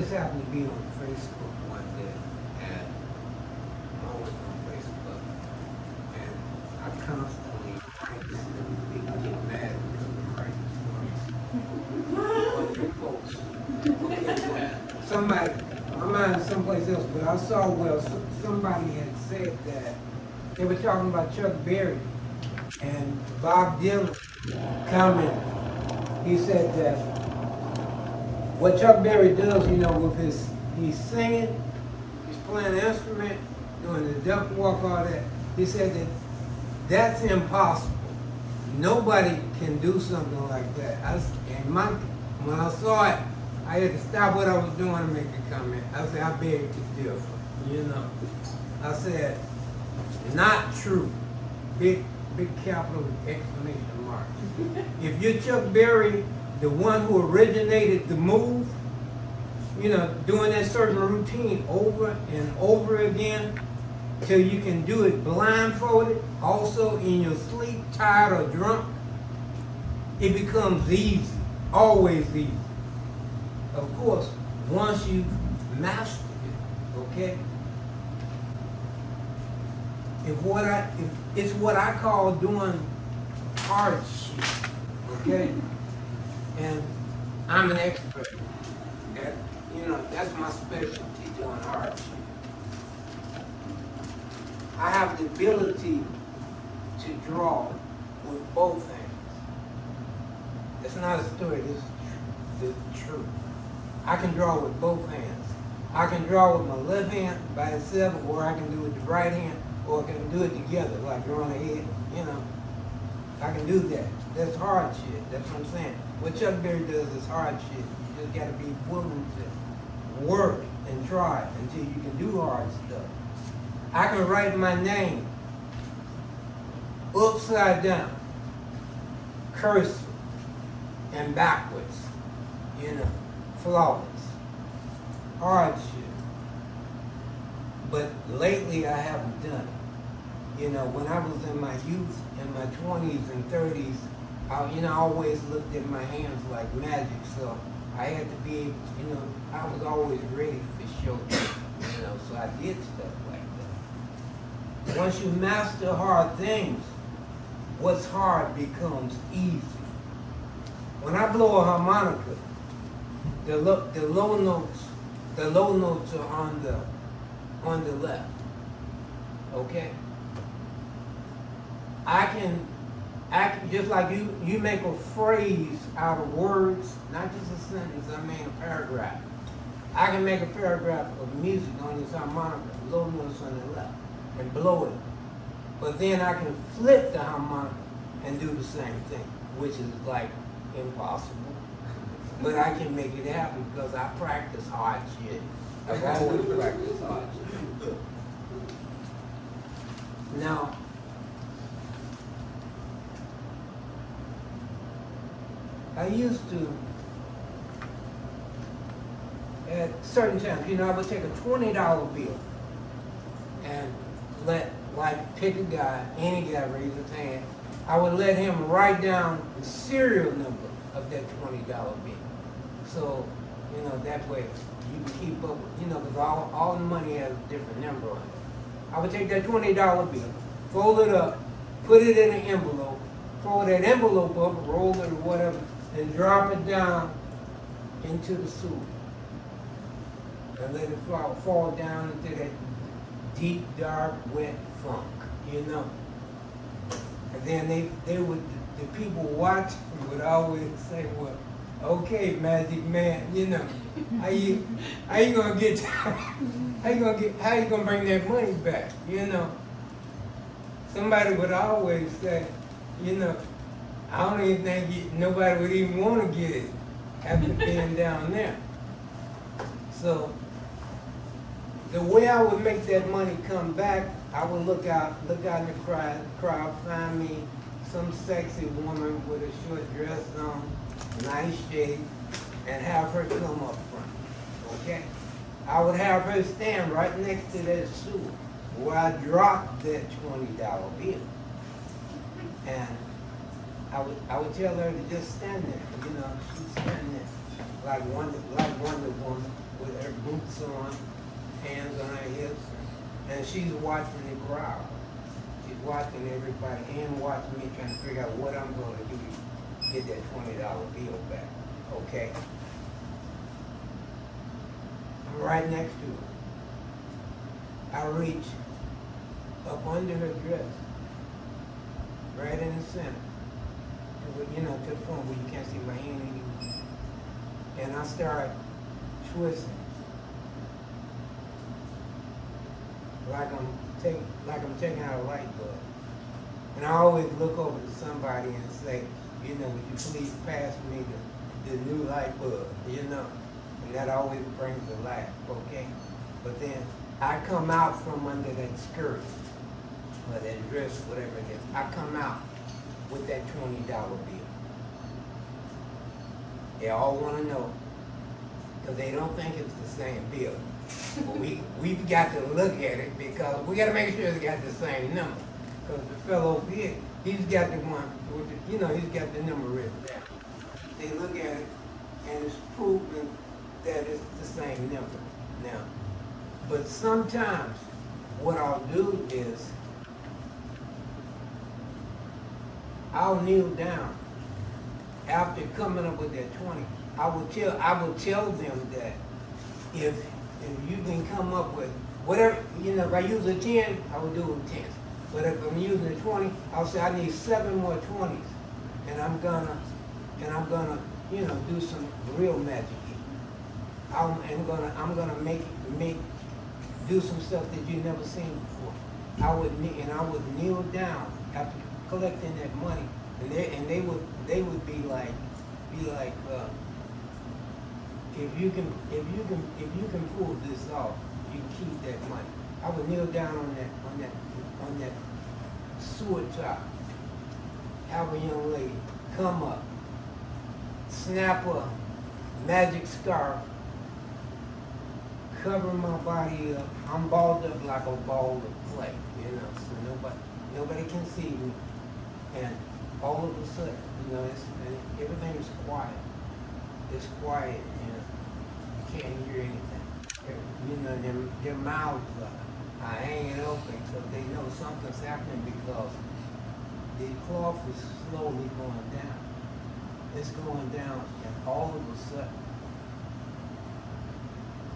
just happened to be on Facebook one day, and I'm always on Facebook, and I constantly write stuff. People get mad because I'm writing posts. Okay, somebody, my mind is someplace else, but I saw where somebody had said that they were talking about Chuck Berry and Bob Dylan commented. He said that what Chuck Berry does, you know, with he's singing, he's playing an instrument, doing the duck walk, all that. He said that that's impossible. Nobody can do something like that. When I saw it, I had to stop what I was doing and make a comment. I said, I beg to differ, you know. I said, not true. Big capital exclamation mark. If you're Chuck Berry, the one who originated the move, you know, doing that certain routine over and over again till you can do it blindfolded, also in your sleep, tired or drunk, it becomes easy, always easy. Of course, once you've mastered it, okay? It's what I call doing hard shit, okay? And I'm an expert at, you know, that's my specialty, doing hard shit. I have the ability to draw with both hands. It's not a story, this is the truth. I can draw with both hands. I can draw with my left hand by itself, or I can do it with the right hand, or I can do it together, like drawing a head, you know. I can do that. That's hard shit. That's what I'm saying. What Chuck Berry does is hard shit. You just gotta be willing to work and try until you can do hard stuff. I can write my name upside down, cursive, and backwards, you know, flawless. Hard shit. But lately I haven't done it. You know, when I was in my youth, in my 20s and 30s, I always looked at my hands like magic, so I had to be, you know, I was always ready for show, you know, so I did stuff like that. Once you master hard things, what's hard becomes easy. When I blow a harmonica, the low notes are on the left, okay? I can just like you make a phrase out of words, not just a sentence, I mean a paragraph. I can make a paragraph of music on this harmonica, low notes on the left, and blow it. But then I can flip the harmonica and do the same thing, which is like impossible. But I can make it happen because I practice hard shit. I've always practiced hard shit. Now, I used to, at certain times, you know, I would take a $20 bill and pick a guy, any guy raise his hand. I would let him write down the serial number of that $20 bill. So, you know, that way you can keep up with, you know, because all the money has a different number on it. I would take that $20 bill, fold it up, put it in an envelope, fold that envelope up, roll it or whatever, and drop it down into the sewer. And let it fall down into that deep, dark, wet funk, you know. And then the people watching would always say, well, okay, Magic Man, you know, how you gonna get how you gonna bring that money back, you know? Somebody would always say, you know, I don't even think nobody would even want to get it after being down there. So the way I would make that money come back, I would look out in the crowd, find me some sexy woman with a short dress on, nice shade, and have her come up front, okay? I would have her stand right next to that sewer where I dropped that $20 bill. And I would tell her to just stand there, you know, she'd stand there like Wonder Woman with her boots on, hands on her hips, and she's watching the crowd. She's watching everybody and watching me, trying to figure out what I'm going to do to get that $20 bill back. Okay? I'm right next to her. I reach up under her dress, right in the center, to the point where you can't see my hand anymore. And I start twisting, like I'm taking out a light bulb. And I always look over to somebody and say, would you please pass me the new light bulb, And that always brings a laugh, okay? But then I come out from under that skirt, or that dress, whatever it is. I come out with that $20 bill. They all want to know, because they don't think it's the same bill. But we've got to look at it, because we got to make sure it's got the same number. Because the fellow over here, he's got the one, with the, he's got the number written down. They look at it, and it's proven that it's the same number now. But sometimes what I'll do is I'll kneel down after coming up with that 20. I will tell them that if you can come up with whatever, if I use a 10, I will do a 10. But if I'm using a 20, I'll say I need 7 more 20s, and I'm gonna do some real magic. I'm gonna do some stuff that you've never seen before. I would kneel down after collecting that money, and they would be like, if you can pull this off, you can keep that money. I would kneel down on that sewer top, have a young lady come up, snap a magic scarf, cover my body up. I'm balled up like a ball of clay, so nobody can see me. And all of a sudden, everything's quiet. It's quiet, you can't hear anything. Their mouths are hanging open, so they know something's happening, because the cloth is slowly going down. It's going down, and all of a sudden,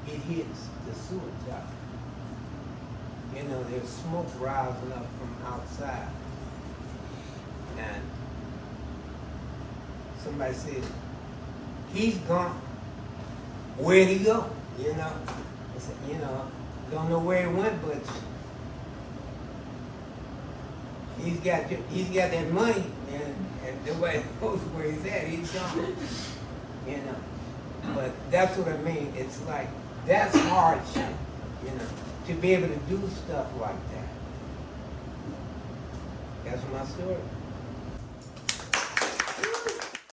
it hits the sewer top. There's smoke rising up from outside. And somebody said, he's gone. Where'd he go? I said, don't know where he went, but he's got that money, and nobody knows where he's at. He's gone. But that's what I mean. It's like, that's hardship, to be able to do stuff like that. That's my story.